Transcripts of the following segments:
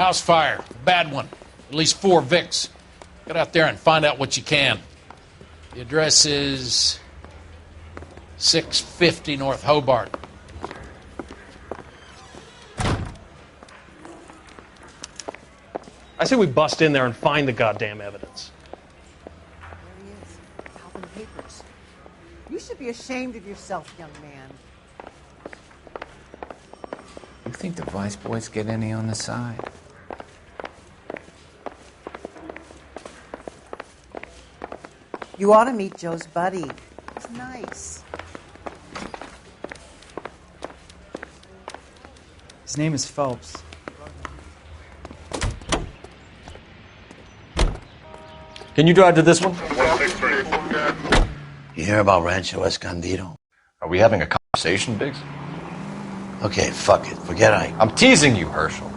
House fire. Bad one. At least 4 Vicks. Get out there and find out what you can. The address is 650 North Hobart. I say we bust in there and find the goddamn evidence. There he is. Out in the papers. You should be ashamed of yourself, young man. You think the Vice boys get any on the side? You ought to meet Joe's buddy. He's nice. His name is Phelps. Can you drive to this one? You hear about Rancho Escondido? Are we having a conversation, Biggs? Okay, fuck it. Forget I'm teasing you, Herschel.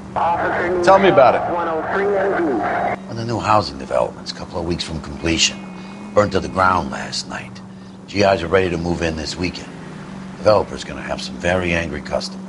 Tell me about it. Well, the new housing development's a couple of weeks from completion. Burnt to the ground last night. GIs are ready to move in this weekend. Developer's gonna have some very angry customers.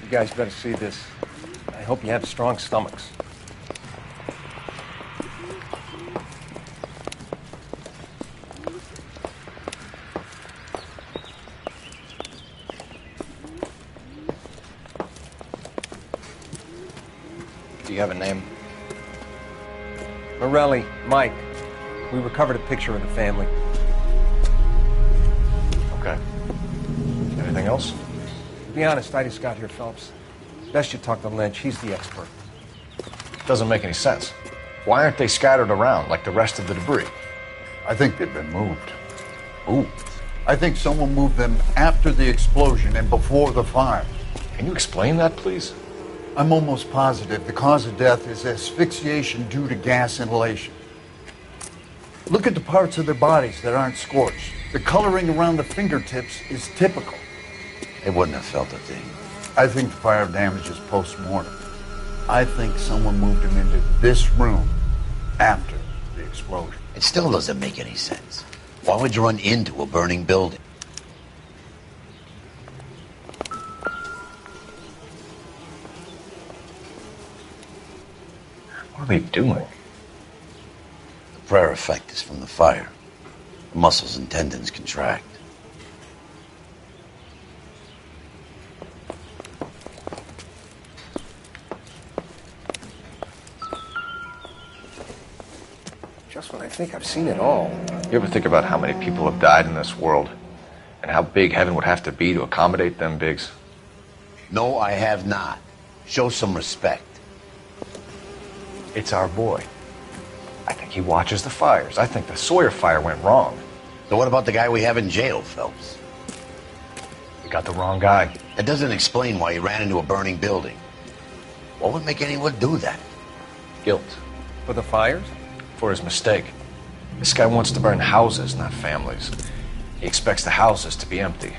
You guys better see this. I hope you have strong stomachs. Do you have a name? Morelli, Mike. We recovered a picture of the family. Okay. Anything else? To be honest, I just got here, Phelps. Best you talk to Lynch. He's the expert. Doesn't make any sense. Why aren't they scattered around like the rest of the debris? I think they've been moved. Ooh. I think someone moved them after the explosion and before the fire. Can you explain that, please? I'm almost positive the cause of death is asphyxiation due to gas inhalation. Look at the parts of their bodies that aren't scorched. The coloring around the fingertips is typical. They wouldn't have felt a thing. I think the fire damage is post-mortem. I think someone moved them into this room after the explosion. It still doesn't make any sense. Why would you run into a burning building? What are they doing? The prayer effect is from the fire. The muscles and tendons contract. Just when I think I've seen it all. You ever think about how many people have died in this world and how big heaven would have to be to accommodate them, Biggs? No, I have not. Show some respect. It's our boy. I think he watches the fires. I think the Sawyer fire went wrong. So what about the guy we have in jail, Phelps? We got the wrong guy. That doesn't explain why he ran into a burning building. What would make anyone do that? Guilt. For the fires? For his mistake. This guy wants to burn houses, not families. He expects the houses to be empty.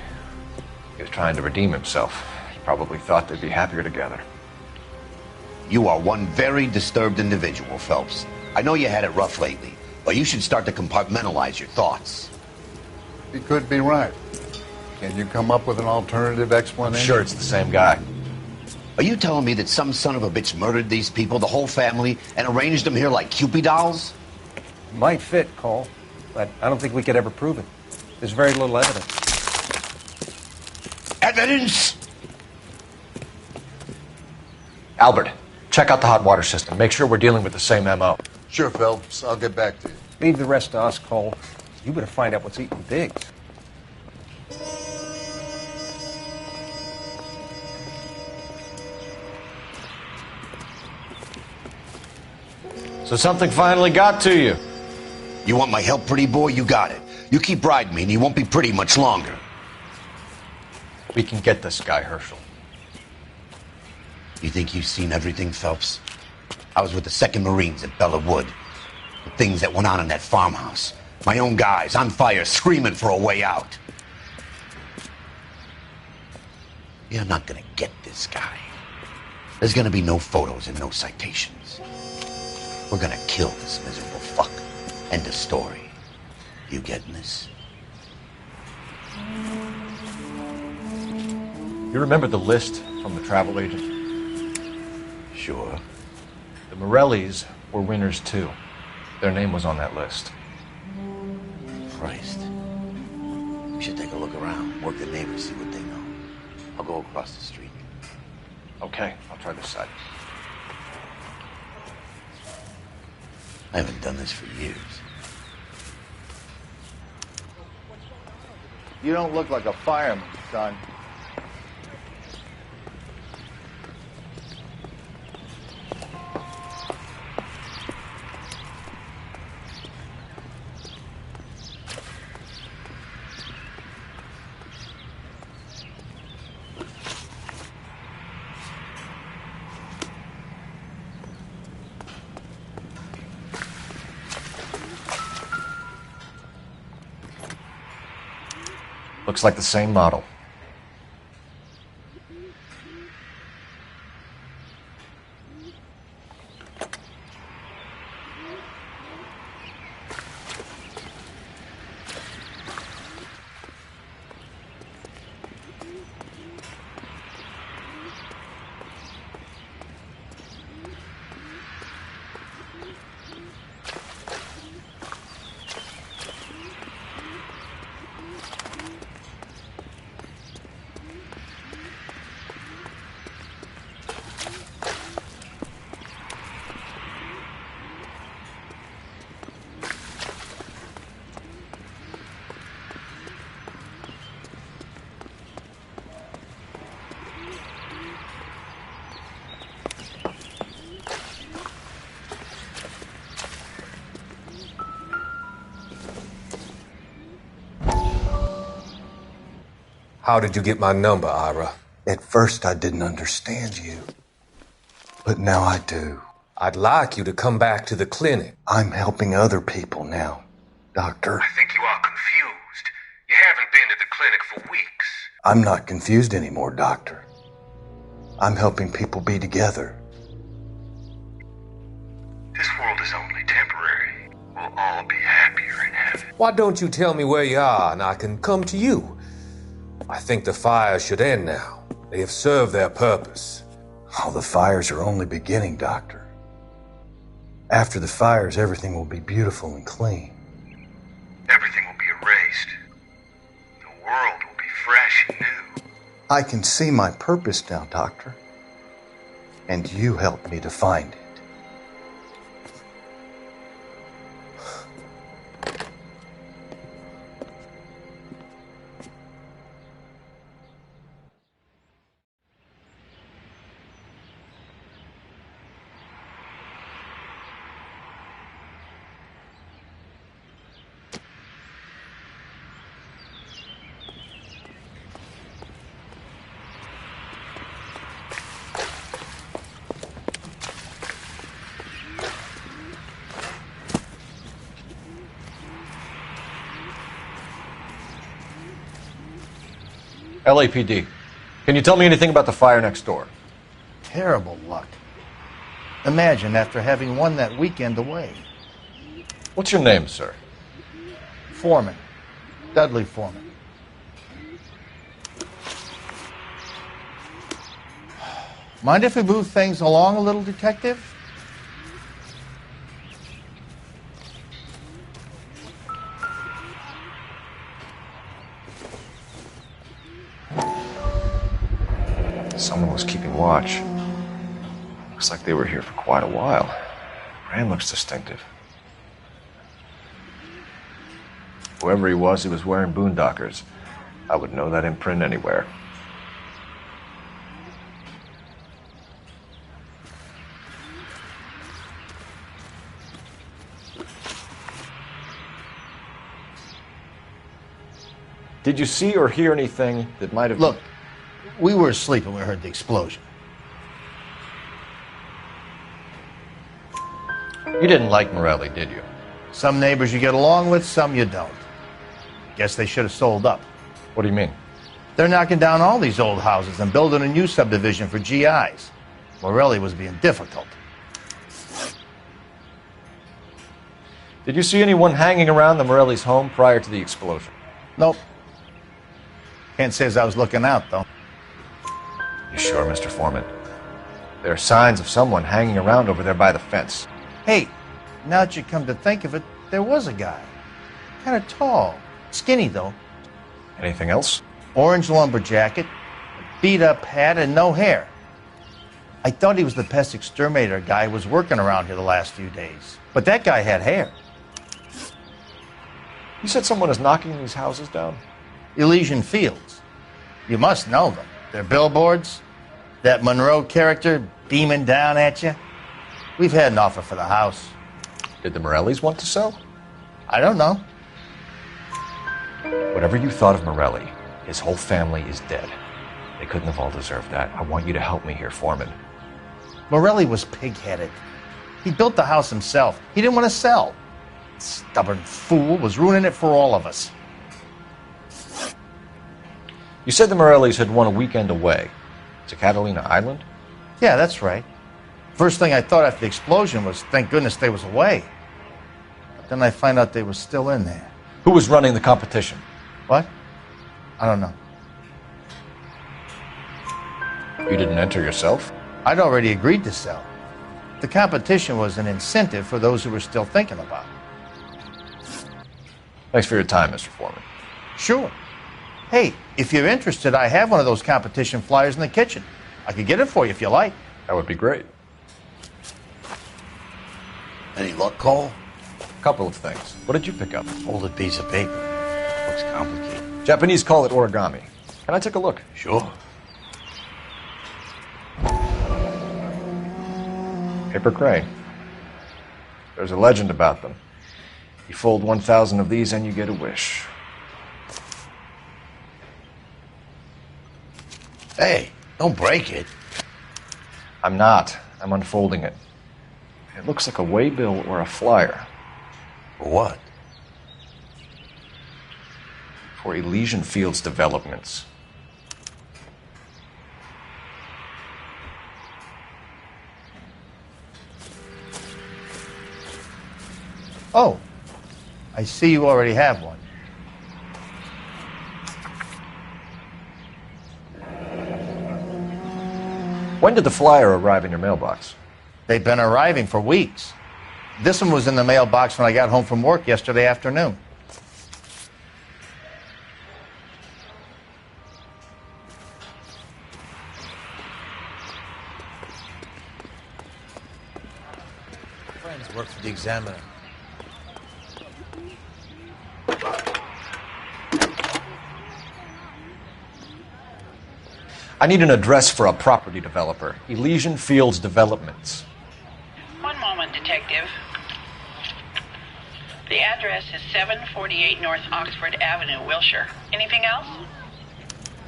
He was trying to redeem himself. He probably thought they'd be happier together. You are one very disturbed individual, Phelps. I know you had it rough lately, but you should start to compartmentalize your thoughts. He could be right. Can you come up with an alternative explanation? I'm sure it's the same guy. Are you telling me that some son of a bitch murdered these people, the whole family, and arranged them here like Cupid dolls? Might fit, Cole, but I don't think we could ever prove it. There's very little evidence. Evidence? Albert, check out the hot water system. Make sure we're dealing with the same MO. Sure, Phelps. I'll get back to you. Leave the rest to us, Cole. You better find out what's eating Biggs. So something finally got to you. You want my help, pretty boy? You got it. You keep riding me and you won't be pretty much longer. We can get this guy, Herschel. You think you've seen everything, Phelps? I was with the 2nd Marines at Bella Wood. The things that went on in that farmhouse. My own guys on fire, screaming for a way out. You're not gonna get this guy. There's gonna be no photos and no citations. We're gonna kill this miserable fuck. End of story. You getting this? You remember the list from the travel agent? Sure. The Morellis were winners too. Their name was on that list. Christ. We should take a look around, work the neighbors, see what they know. I'll go across the street. Okay, I'll try this side. I haven't done this for years. You don't look like a fireman, son. Looks like the same model. How did you get my number, Ira? At first I didn't understand you, but now I do. I'd like you to come back to the clinic. I'm helping other people now, Doctor. I think you are confused. You haven't been to the clinic for weeks. I'm not confused anymore, Doctor. I'm helping people be together. This world is only temporary. We'll all be happier in heaven. Why don't you tell me where you are and I can come to you? I think the fires should end now. They have served their purpose. Oh, the fires are only beginning, Doctor. After the fires, everything will be beautiful and clean. Everything will be erased. The world will be fresh and new. I can see my purpose now, Doctor. And you helped me to find it. LAPD. Can you tell me anything about the fire next door? Terrible luck. Imagine after having won that weekend away. What's your name, sir? Foreman. Dudley Foreman. Mind if we move things along a little, Detective? Someone was keeping watch. Looks like they were here for quite a while. Brand looks distinctive. Whoever he was wearing boondockers. I would know that imprint anywhere. Did you see or hear anything that might have... Look, we were asleep when we heard the explosion. You didn't like Morelli, did you? Some neighbors you get along with, some you don't. Guess they should have sold up. What do you mean? They're knocking down all these old houses and building a new subdivision for GIs. Morelli was being difficult. Did you see anyone hanging around the Morelli's home prior to the explosion? Nope. Can't say as I was looking out, though. You sure, Mr. Foreman? There are signs of someone hanging around over there by the fence. Hey, now that you come to think of it, there was a guy. Kind of tall. Skinny, though. Anything else? Orange lumber jacket, beat-up hat, and no hair. I thought he was the pest exterminator guy who was working around here the last few days. But that guy had hair. You said someone is knocking these houses down? Elysian Fields. You must know them. They're billboards. That Monroe character beaming down at you. We've had an offer for the house. Did the Morellis want to sell? I don't know. Whatever you thought of Morelli, his whole family is dead. They couldn't have all deserved that. I want you to help me here, Foreman. Morelli was pig-headed. He built the house himself. He didn't want to sell. Stubborn fool was ruining it for all of us. You said the Morellis had won a weekend away to Catalina Island? Yeah, that's right. First thing I thought after the explosion was, thank goodness they was away. But then I find out they were still in there. Who was running the competition? What? I don't know. You didn't enter yourself? I'd already agreed to sell. The competition was an incentive for those who were still thinking about it. Thanks for your time, Mr. Foreman. Sure. Hey, if you're interested, I have one of those competition flyers in the kitchen. I could get it for you if you like. That would be great. Any luck, Cole? A couple of things. What did you pick up? Folded piece of paper. Looks complicated. Japanese call it origami. Can I take a look? Sure. Paper crane. There's a legend about them. You fold 1,000 of these and you get a wish. Hey, don't break it. I'm not. I'm unfolding it. It looks like a waybill or a flyer. For what? For Elysian Fields developments. Oh, I see you already have one. When did the flyer arrive in your mailbox? They've been arriving for weeks. This one was in the mailbox when I got home from work yesterday afternoon. Friends work for the Examiner. I need an address for a property developer. Elysian Fields Developments. One moment, Detective. The address is 748 North Oxford Avenue, Wilshire. Anything else?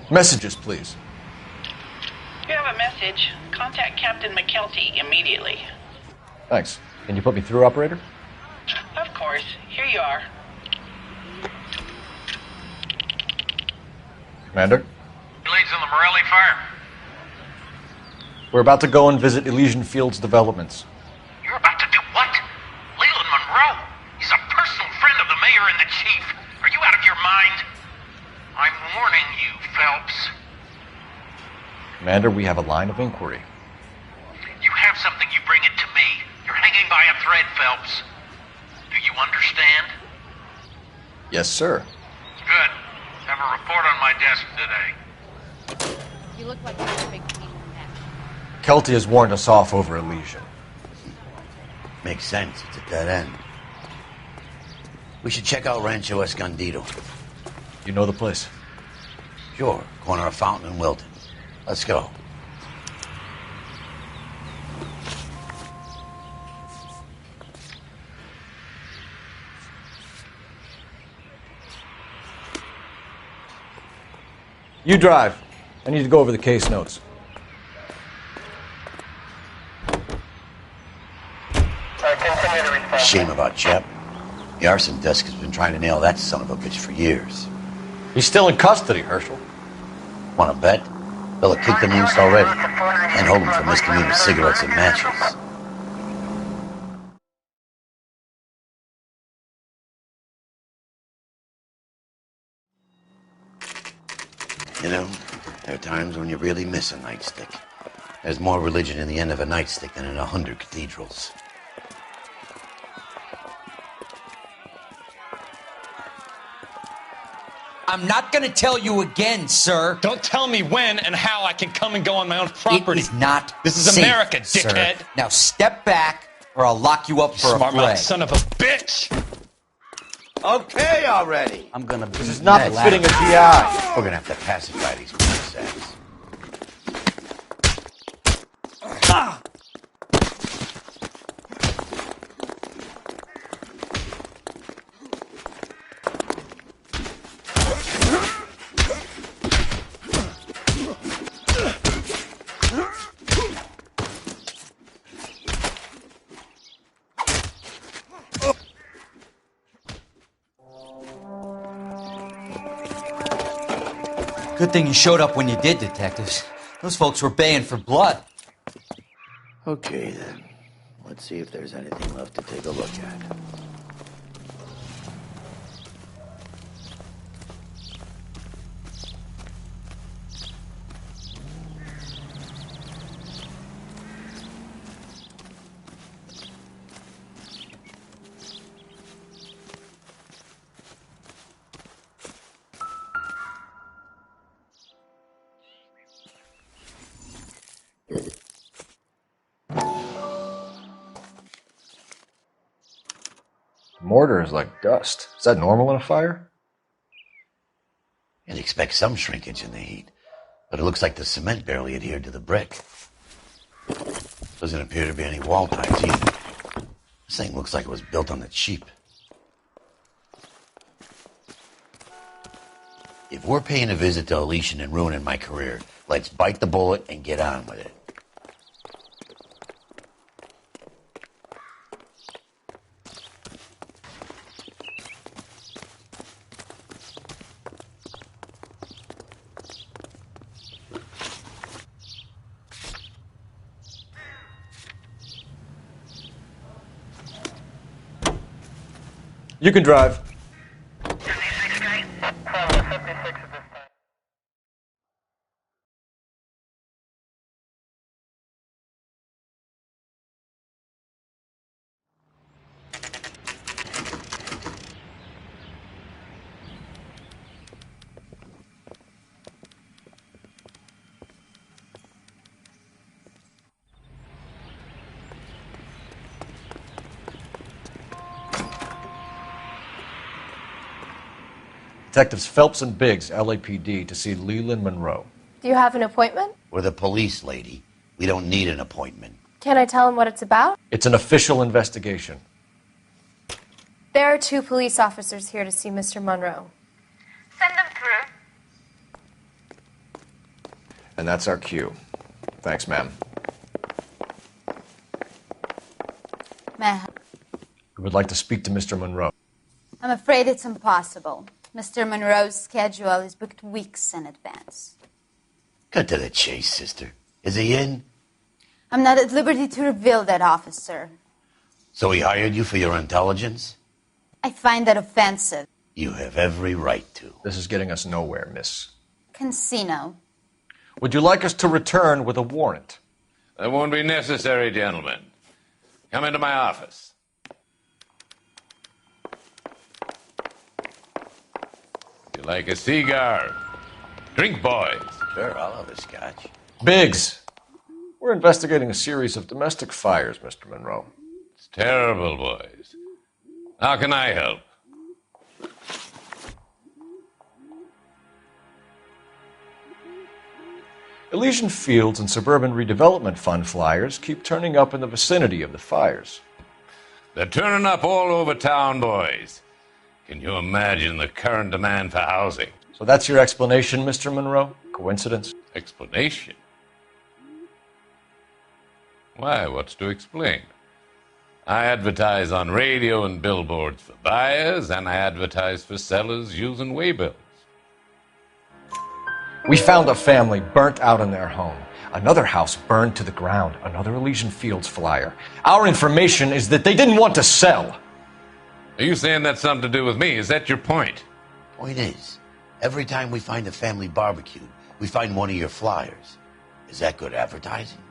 Messages, please. If you have a message, contact Captain McKelty immediately. Thanks. Can you put me through, operator? Of course. Here you are. Commander? Leads on the Morelli fire. We're about to go and visit Elysian Fields Developments. You're about to do what? Leland Monroe? He's a personal friend of the mayor and the chief. Are you out of your mind? I'm warning you, Phelps. Commander, we have a line of inquiry. You have something, you bring it to me. You're hanging by a thread, Phelps. Do you understand? Yes, sir. Good. Have a report on my desk today. You look like you're a big team man. Kelty has warned us off over Elysian. Makes sense. It's a dead end. We should check out Rancho Escondido. You know the place? Sure. Corner of Fountain and Wilton. Let's go. You drive. I need to go over the case notes. Continue Shame about Jep. The arson desk has been trying to nail that son of a bitch for years. He's still in custody, Herschel. Want to bet? They'll have kicked him loose already. And hold him for misdemeanor cigarettes and matches. You know, there are times when you really miss a nightstick. There's more religion in the end of a nightstick than in 100 cathedrals. I'm not gonna tell you again, sir. Don't tell me when and how I can come and go on my own property. It is not This is safe, America, sir. dickhead. Now step back, or I'll lock you up for a Smart fray. mouth son of a bitch. Okay already. I'm gonna be This is not befitting a GI. We're gonna have to pacify these princesses. Good thing you showed up when you did, detectives. Those folks were baying for blood. Okay, then. Let's see if there's anything left to take a look at. Mortar is like dust. Is that normal in a fire? You'd expect some shrinkage in the heat, but it looks like the cement barely adhered to the brick. Doesn't appear to be any wall ties either. This thing looks like it was built on the cheap. If we're paying a visit to Elysian and ruining my career, let's bite the bullet and get on with it. You can drive. Detectives Phelps and Biggs, LAPD, to see Leland Monroe. Do you have an appointment? We're the police, lady. We don't need an appointment. Can I tell him what it's about? It's an official investigation. There are 2 police officers here to see Mr. Monroe. Send them through. And that's our cue. Thanks, ma'am. We would like to speak to Mr. Monroe. I'm afraid it's impossible. Mr. Monroe's schedule is booked weeks in advance. Cut to the chase, sister. Is he in? I'm not at liberty to reveal that, officer. So he hired you for your intelligence? I find that offensive. You have every right to. This is getting us nowhere, miss. Casino. Would you like us to return with a warrant? That won't be necessary, gentlemen. Come into my office. You like a cigar? Drink, boys. Sure, I'll have a scotch. Biggs, we're investigating a series of domestic fires, Mr. Monroe. It's terrible, boys. How can I help? Elysian Fields and Suburban Redevelopment Fund flyers keep turning up in the vicinity of the fires. They're turning up all over town, boys. Can you imagine the current demand for housing? So that's your explanation, Mr. Monroe? Coincidence? Explanation? Why, what's to explain? I advertise on radio and billboards for buyers, and I advertise for sellers using waybills. We found a family burnt out in their home. Another house burned to the ground. Another Elysian Fields flyer. Our information is that they didn't want to sell. Are you saying that's something to do with me? Is that your point? Point is, every time we find a family barbecue, we find one of your flyers. Is that good advertising?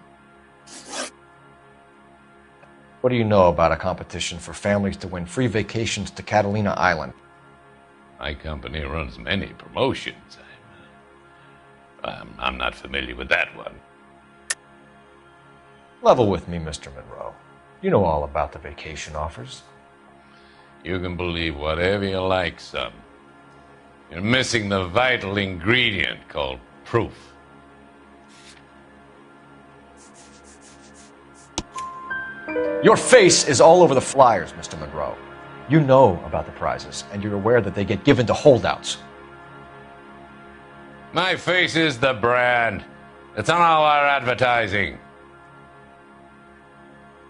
What do you know about a competition for families to win free vacations to Catalina Island? My company runs many promotions. I'm not familiar with that one. Level with me, Mr. Monroe. You know all about the vacation offers. You can believe whatever you like, son. You're missing the vital ingredient called proof. Your face is all over the flyers, Mr. Monroe. You know about the prizes, and you're aware that they get given to holdouts. My face is the brand. It's on all our advertising.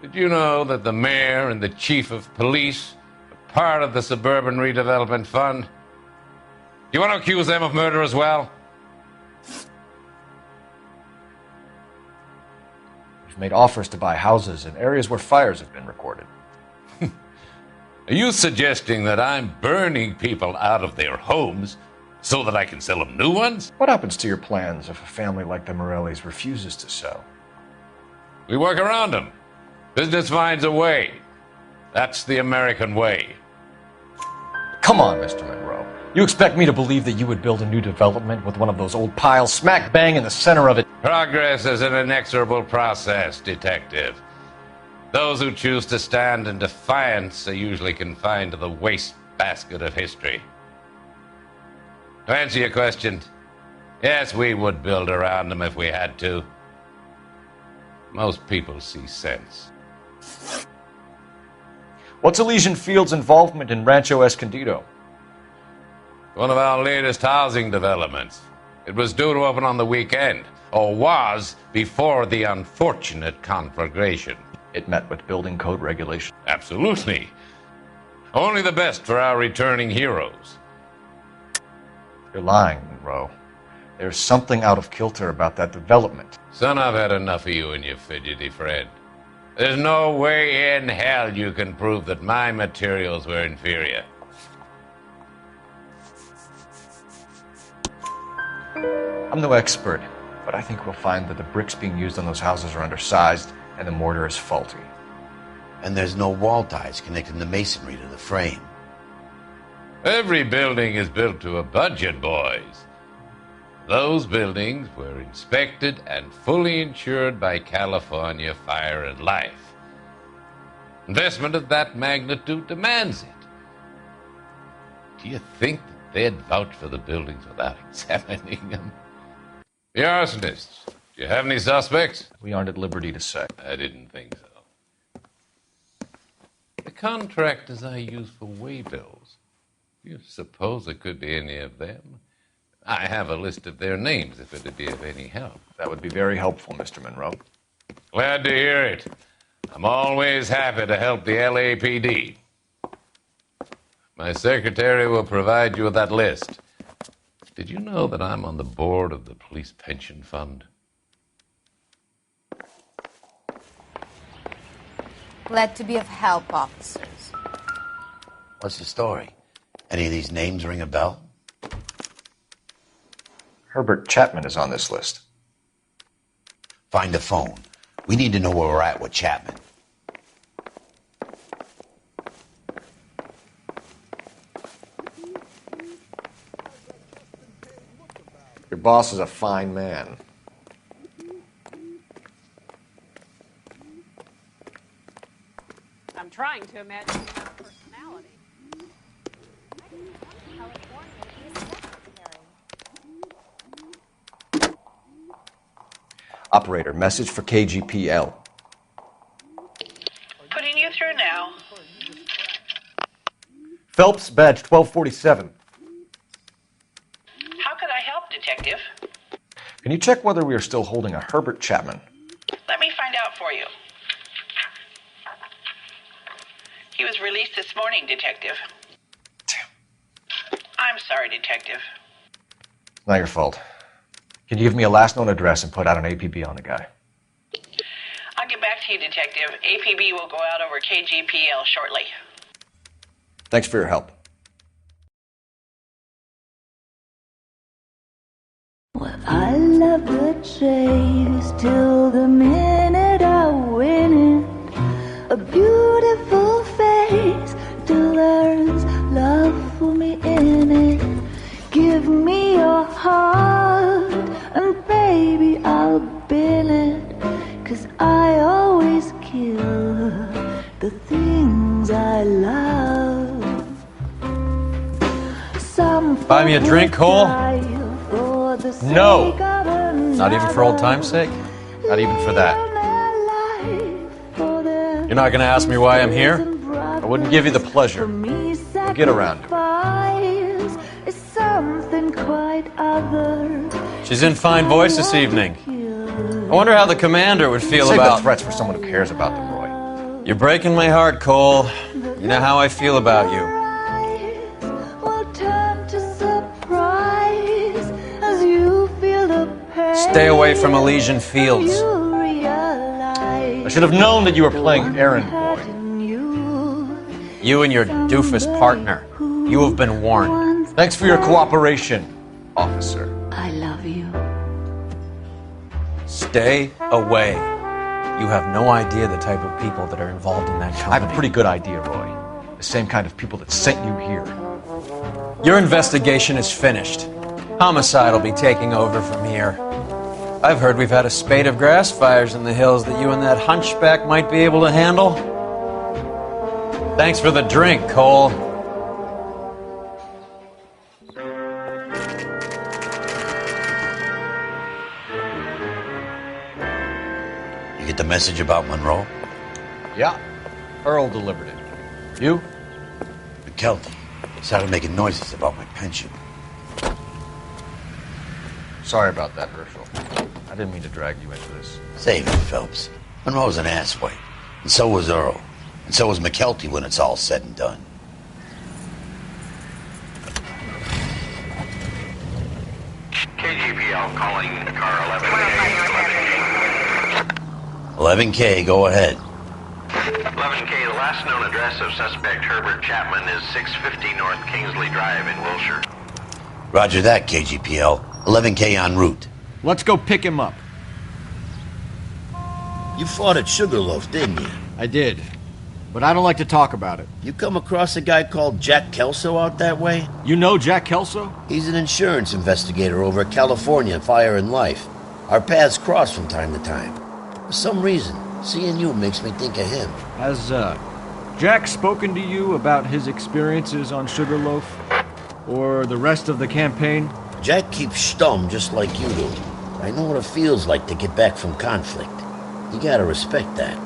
Did you know that the mayor and the chief of police are part of the Suburban Redevelopment Fund? Do you want to accuse them of murder as well? We've made offers to buy houses in areas where fires have been recorded. Are you suggesting that I'm burning people out of their homes so that I can sell them new ones? What happens to your plans if a family like the Morellis refuses to sell? We work around them. Business finds a way. That's the American way. Come on, Mr. Monroe. You expect me to believe that you would build a new development with one of those old piles smack bang in the center of it? Progress is an inexorable process, Detective. Those who choose to stand in defiance are usually confined to the wastebasket of history. To answer your question, yes, we would build around them if we had to. Most people see sense. What's Elysian Fields' involvement in Rancho Escondido? One of our latest housing developments. It was due to open on the weekend, or was before the unfortunate conflagration. It met with building code regulations. Absolutely. Only the best for our returning heroes. You're lying, Monroe. There's something out of kilter about that development. Son, I've had enough of you and your fidgety friend. There's no way in hell you can prove that my materials were inferior. I'm no expert, but I think we'll find that the bricks being used on those houses are undersized and the mortar is faulty. And there's no wall ties connecting the masonry to the frame. Every building is built to a budget, boys. Those buildings were inspected and fully insured by California Fire and Life. Investment of that magnitude demands it. Do you think that they'd vouch for the buildings without examining them? The arsonists. Do you have any suspects? We aren't at liberty to say. I didn't think so. The contractors I use for waybills. Do you suppose it could be any of them? I have a list of their names if it'd be of any help. That would be very helpful, Mr. Monroe. Glad to hear it. I'm always happy to help the LAPD. My secretary will provide you with that list. Did you know that I'm on the board of the police pension fund? Glad to be of help, officers. What's the story? Any of these names ring a bell? Herbert Chapman is on this list. Find a phone. We need to know where we're at with Chapman. Your boss is a fine man. I'm trying to imagine you have a personality. Operator, message for KGPL. Putting you through now. Phelps, badge 1247. How could I help, Detective? Can you check whether we are still holding a Herbert Chapman? Let me find out for you. He was released this morning, Detective. Damn. I'm sorry, Detective. Not your fault. Can you give me a last known address and put out an APB on the guy? I'll get back to you, Detective. APB will go out over KGPL shortly. Thanks for your help. Well, I love the chase till the minute I win it. A beautiful face till there's love for me in it. Give me your heart and baby I'll bill it. 'Cause I always kill the things I love. Buy me a drink, Cole? No! Not even for old time's sake? Not even for that. You're not gonna ask me why I'm here? I wouldn't give you the pleasure. We'll get around to it. She's in fine voice this evening. I wonder how the commander would feel about... Save the threats for someone who cares about them, Roy. You're breaking my heart, Cole. You know how I feel about you. Stay away from Elysian Fields. I should have known that you were playing errand boy. You and your doofus partner. You have been warned. Thanks for your cooperation, officer. I love you. Stay away. You have no idea the type of people that are involved in that company. I have a pretty good idea, Roy. The same kind of people that sent you here. Your investigation is finished. Homicide will be taking over from here. I've heard we've had a spate of grass fires in the hills that you and that hunchback might be able to handle. Thanks for the drink, Cole. You get the message about Monroe? Yeah. Earl delivered it. You? McKelty started making noises about my pension. Sorry about that, Herschel. I didn't mean to drag you into this. Save it, Phelps. Monroe's an asswipe. And so was Earl. And so was McKelty when it's all said and done. KGPL calling car 11K. 11K, go ahead. 11K, the last known address of suspect Herbert Chapman is 650 North Kingsley Drive in Wilshire. Roger that, KGPL. 11K en route. Let's go pick him up. You fought at Sugarloaf, didn't you? I did. But I don't like to talk about it. You come across a guy called Jack Kelso out that way? You know Jack Kelso? He's an insurance investigator over at California Fire and Life. Our paths cross from time to time. For some reason, seeing you makes me think of him. Has, Jack spoken to you about his experiences on Sugarloaf? Or the rest of the campaign? Jack keeps stum just like you do. I know what it feels like to get back from conflict. You gotta respect that.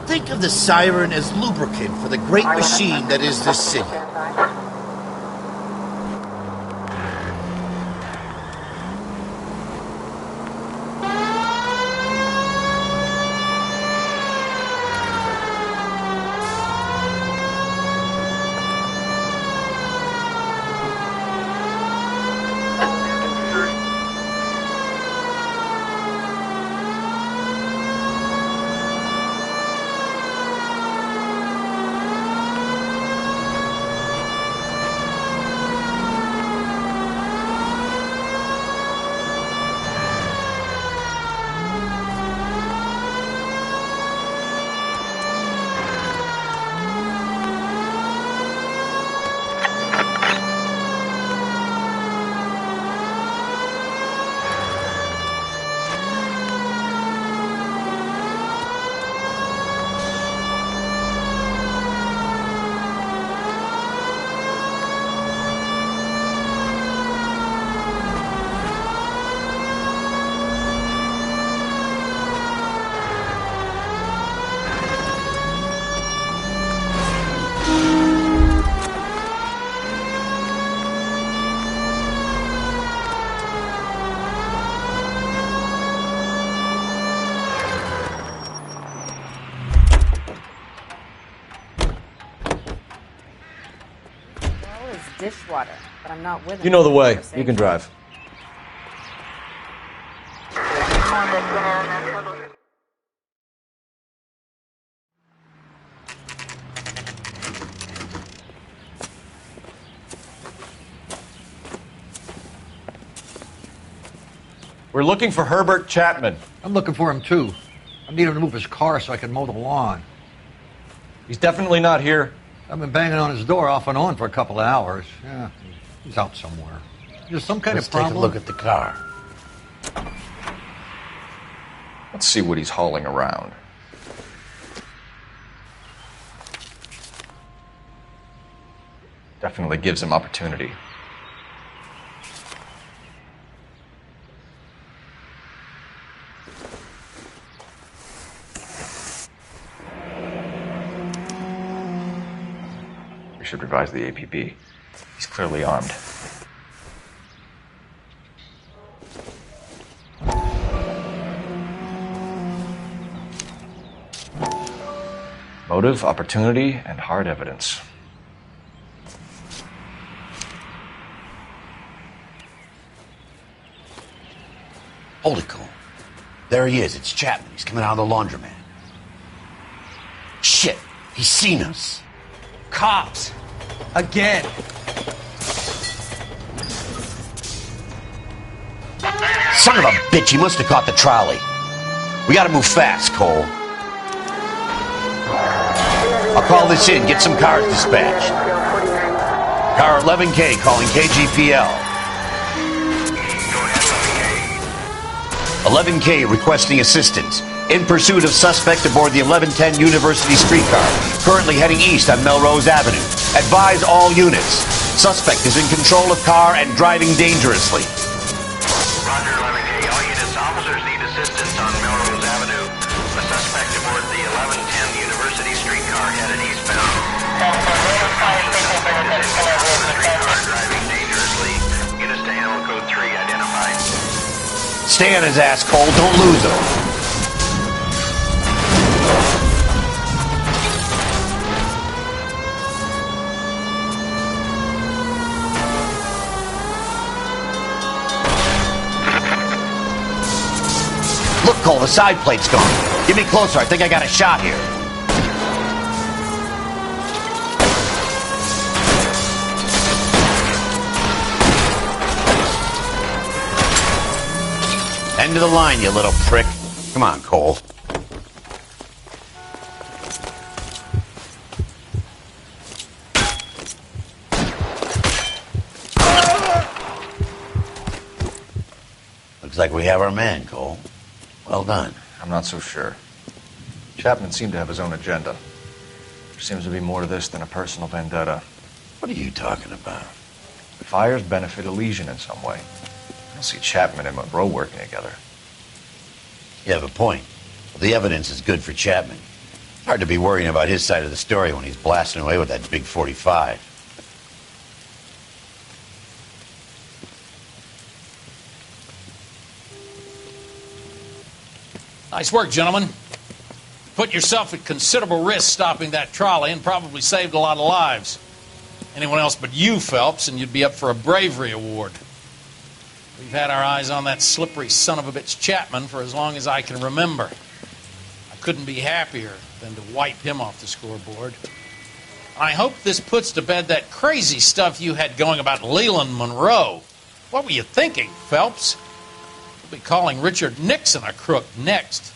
Think of the siren as lubricant for the great machine that is this city. dishwater, but I'm not with him. You know the way. For You can drive. We're looking for Herbert Chapman. I'm looking for him, too. I need him to move his car so I can mow the lawn. He's definitely not here. I've been banging on his door off and on for a couple of hours. Yeah, he's out somewhere. There's some kind Let's of problem. take a look at the car. Let's see what he's hauling around. Definitely gives him opportunity. We should revise the APB. He's clearly armed. Motive, opportunity, and hard evidence. Hold it, Cole. There he is. It's Chapman. He's coming out of the laundromat. Shit. He's seen us. Cops. Again. Son of a bitch. He must have caught the trolley. We gotta move fast, Cole. I'll call this in. Get some cars dispatched. Car 11K calling KGPL. 11K requesting assistance. In pursuit of suspect aboard the 1110 University streetcar. Currently heading east on Melrose Avenue. Advise all units. Suspect is in control of car and driving dangerously. Roger, 11K. All units, officers need assistance on Melrose Avenue. The suspect aboard the 1110 University streetcar headed eastbound. Driving dangerously. Units to animal code 3 identified. Stay on his ass, Cole. Don't lose him. Look, Cole, the side plate's gone. Get me closer. I think I got a shot here. End of the line, you little prick. Come on, Cole. Looks like we have our man, Cole. Well done. I'm not so sure. Chapman seemed to have his own agenda. There seems to be more to this than a personal vendetta. What are you talking about? The fires benefit Elysian in some way. I don't see Chapman and Monroe working together. You have a point. The evidence is good for Chapman. It's hard to be worrying about his side of the story when he's blasting away with that big 45. Nice work, gentlemen. Put yourself at considerable risk stopping that trolley and probably saved a lot of lives. Anyone else but you, Phelps, and you'd be up for a bravery award. We've had our eyes on that slippery son of a bitch Chapman for as long as I can remember. I couldn't be happier than to wipe him off the scoreboard. I hope this puts to bed that crazy stuff you had going about Leland Monroe. What were you thinking, Phelps? We'll be calling Richard Nixon a crook next.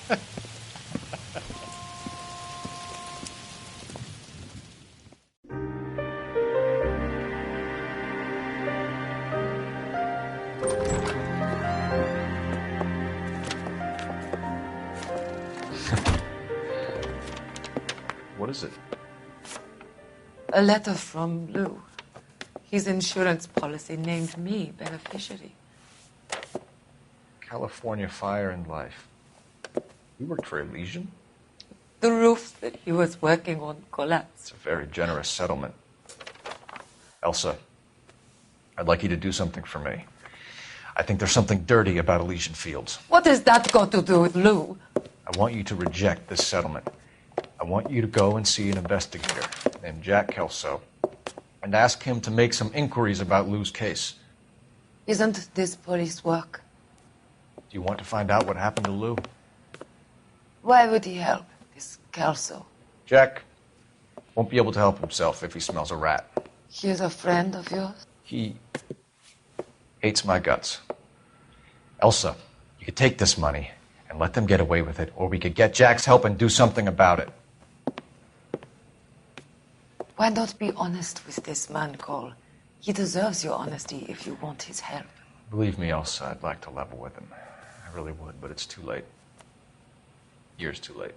What is it? A letter from Lou. His insurance policy named me beneficiary. California Fire and Life. You worked for Elysian? The roofs that he was working on collapsed. It's a very generous settlement. Elsa, I'd like you to do something for me. I think there's something dirty about Elysian Fields. What has that got to do with Lou? I want you to reject this settlement. I want you to go and see an investigator named Jack Kelso. and ask him to make some inquiries about Lou's case. Isn't this police work? Do you want to find out what happened to Lou? Why would he help this Kelso? Jack won't be able to help himself if he smells a rat. He is a friend of yours? He hates my guts. Elsa, you could take this money and let them get away with it, or we could get Jack's help and do something about it. Why not be honest with this man, Cole? He deserves your honesty if you want his help. Believe me, Elsa, I'd like to level with him. I really would, but it's too late. Years too late.